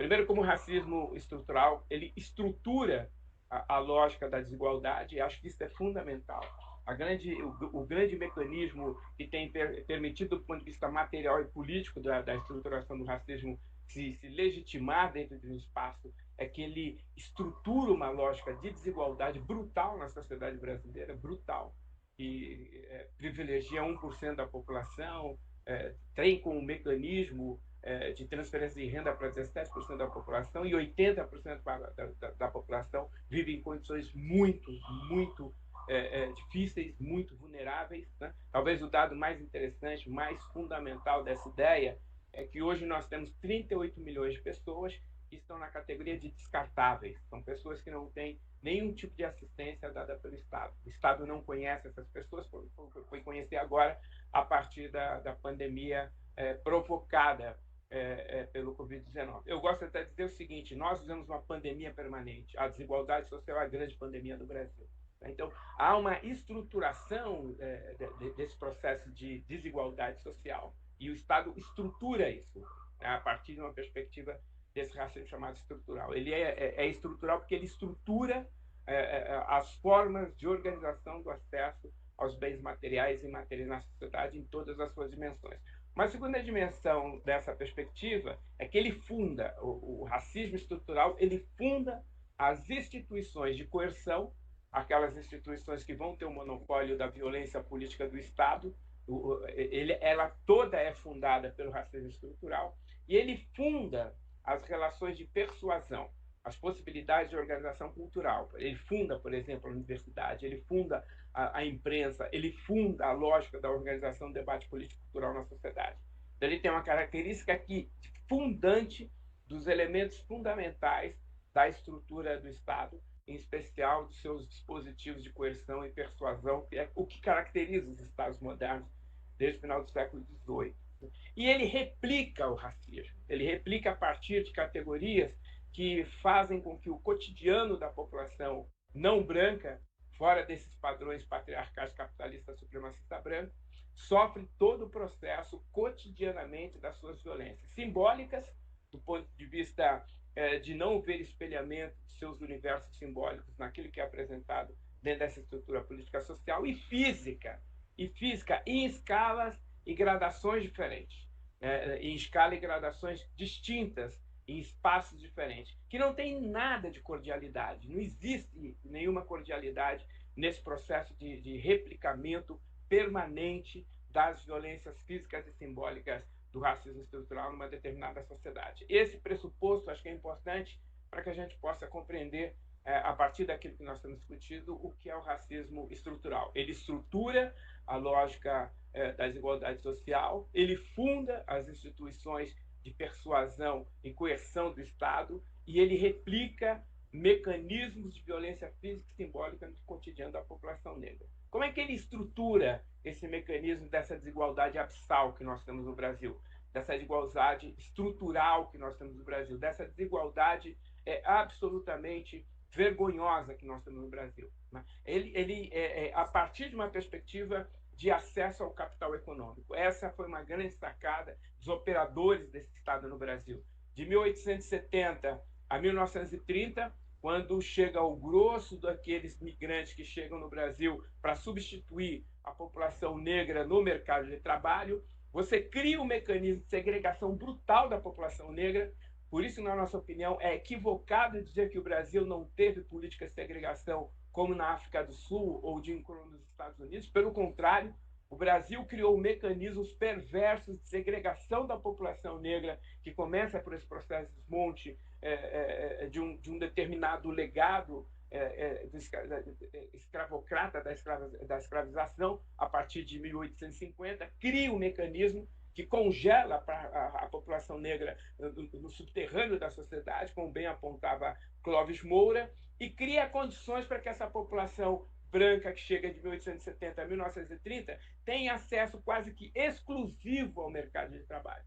Primeiro, como o racismo estrutural, ele estrutura a lógica da desigualdade, e acho que isso é fundamental. O grande mecanismo que tem permitido, do ponto de vista material e político, da estruturação do racismo se legitimar dentro de um espaço é que ele estrutura uma lógica de desigualdade brutal na sociedade brasileira, brutal, que privilegia 1% da população, tem como mecanismo de transferência de renda para 17% da população e 80% da população vive em condições muito difíceis, muito vulneráveis. Né? Talvez o dado mais interessante, mais fundamental dessa ideia é que hoje nós temos 38 milhões de pessoas que estão na categoria de descartáveis. São pessoas que não têm nenhum tipo de assistência dada pelo Estado. O Estado não conhece essas pessoas, foi conhecer agora a partir da pandemia provocada pelo Covid-19. Eu gosto até de dizer o seguinte: nós vivemos uma pandemia permanente. A desigualdade social é a grande pandemia do Brasil. Então, há uma estruturação desse processo de desigualdade social e o Estado estrutura isso, né, a partir de uma perspectiva desse racismo chamado estrutural. Ele é estrutural porque ele estrutura as formas de organização do acesso aos bens materiais e imateriais na sociedade em todas as suas dimensões. Uma segunda dimensão dessa perspectiva é que ele funda, o racismo estrutural, ele funda as instituições de coerção, aquelas instituições que vão ter o monopólio da violência política do Estado, ela toda é fundada pelo racismo estrutural, e ele funda as relações de persuasão, as possibilidades de organização cultural. Ele funda, por exemplo, a universidade, ele funda a imprensa, ele funda a lógica da organização do debate político-cultural na sociedade. Então, ele tem uma característica aqui fundante dos elementos fundamentais da estrutura do Estado, em especial dos seus dispositivos de coerção e persuasão, que é o que caracteriza os Estados modernos desde o final do século XVIII. E ele replica o racismo, ele replica a partir de categorias que fazem com que o cotidiano da população não branca, fora desses padrões patriarcais capitalistas supremacista branco, sofre todo o processo cotidianamente das suas violências simbólicas, do ponto de vista de não ver espelhamento de seus universos simbólicos naquilo que é apresentado dentro dessa estrutura política social, e física em escalas e gradações diferentes, em escala e gradações distintas, em espaços diferentes, que não tem nada de cordialidade, não existe nenhuma cordialidade nesse processo de replicamento permanente das violências físicas e simbólicas do racismo estrutural numa determinada sociedade. Esse pressuposto acho que é importante para que a gente possa compreender, a partir daquilo que nós temos discutido, o que é o racismo estrutural. Ele estrutura a lógica da desigualdade social, ele funda as instituições de persuasão e coerção do Estado e ele replica mecanismos de violência física e simbólica no cotidiano da população negra. Como é que ele estrutura esse mecanismo dessa desigualdade abissal que nós temos no Brasil, dessa desigualdade estrutural que nós temos no Brasil, dessa desigualdade absolutamente vergonhosa que nós temos no Brasil? Ele a partir de uma perspectiva de acesso ao capital econômico. Essa foi uma grande sacada dos operadores desse Estado no Brasil. De 1870 a 1930, quando chega o grosso daqueles migrantes que chegam no Brasil para substituir a população negra no mercado de trabalho, você cria um mecanismo de segregação brutal da população negra. Por isso, na nossa opinião, é equivocado dizer que o Brasil não teve política de segregação como na África do Sul ou de inclusão nos Estados Unidos. Pelo contrário, o Brasil criou mecanismos perversos de segregação da população negra, que começa por esse processo de desmonte de um determinado legado escravocrata da escravização a partir de 1850, cria um mecanismo que congela a população negra no subterrâneo da sociedade, como bem apontava Clóvis Moura, e cria condições para que essa população branca que chega de 1870 a 1930 tenha acesso quase que exclusivo ao mercado de trabalho.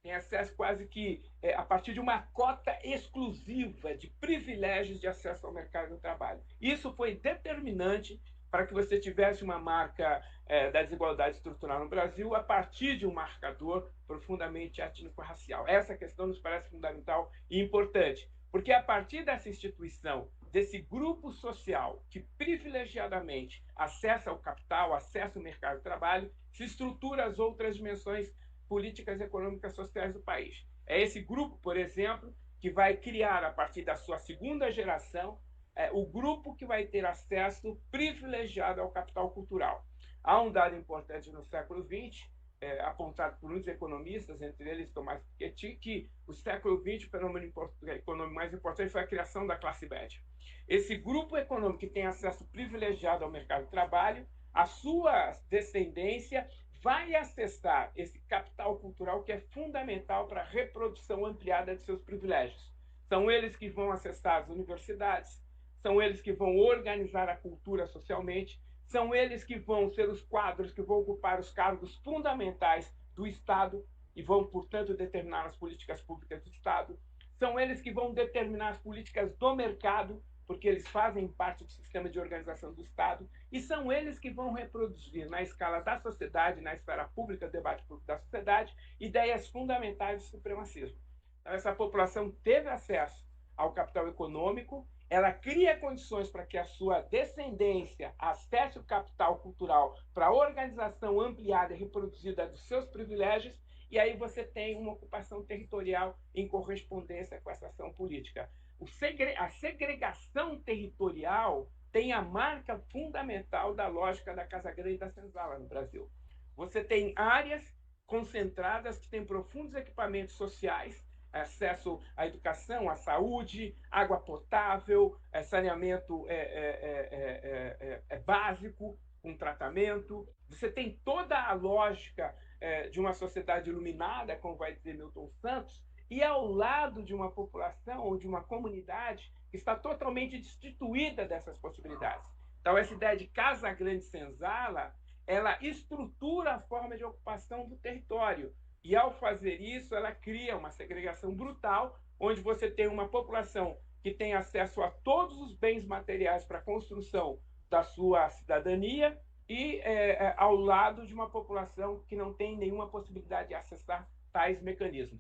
Tem acesso quase que a partir de uma cota exclusiva de privilégios de acesso ao mercado do trabalho. Isso foi determinante para que você tivesse uma marca da desigualdade estrutural no Brasil a partir de um marcador profundamente étnico-racial. Essa questão nos parece fundamental e importante, porque a partir dessa instituição, desse grupo social que privilegiadamente acessa o capital, acessa o mercado de trabalho, se estrutura as outras dimensões políticas, econômicas, sociais do país. É esse grupo, por exemplo, que vai criar, a partir da sua segunda geração, o grupo que vai ter acesso privilegiado ao capital cultural. Há um dado importante no século XX, apontado por muitos economistas, entre eles Thomas Piketty, que o século XX, o fenômeno econômico mais importante foi a criação da classe média. Esse grupo econômico que tem acesso privilegiado ao mercado de trabalho, a sua descendência vai acessar esse capital cultural que é fundamental para a reprodução ampliada de seus privilégios. São eles que vão acessar as universidades, são eles que vão organizar a cultura socialmente, são eles que vão ser os quadros que vão ocupar os cargos fundamentais do Estado e vão, portanto, determinar as políticas públicas do Estado. São eles que vão determinar as políticas do mercado, porque eles fazem parte do sistema de organização do Estado, e são eles que vão reproduzir na escala da sociedade, na esfera pública, debate público da sociedade, ideias fundamentais do supremacismo. Então, essa população teve acesso ao capital econômico, ela cria condições para que a sua descendência acesse o capital cultural para a organização ampliada e reproduzida dos seus privilégios, e aí você tem uma ocupação territorial em correspondência com essa ação política. A segregação territorial tem a marca fundamental da lógica da Casa Grande e da Senzala no Brasil. Você tem áreas concentradas que têm profundos equipamentos sociais, acesso à educação, à saúde, água potável, saneamento básico, com tratamento. Você tem toda a lógica de uma sociedade iluminada, como vai dizer Milton Santos, e ao lado de uma população ou de uma comunidade que está totalmente destituída dessas possibilidades. Então, essa ideia de Casa Grande-Senzala, ela estrutura a forma de ocupação do território. E, ao fazer isso, ela cria uma segregação brutal, onde você tem uma população que tem acesso a todos os bens materiais para a construção da sua cidadania e ao lado de uma população que não tem nenhuma possibilidade de acessar tais mecanismos.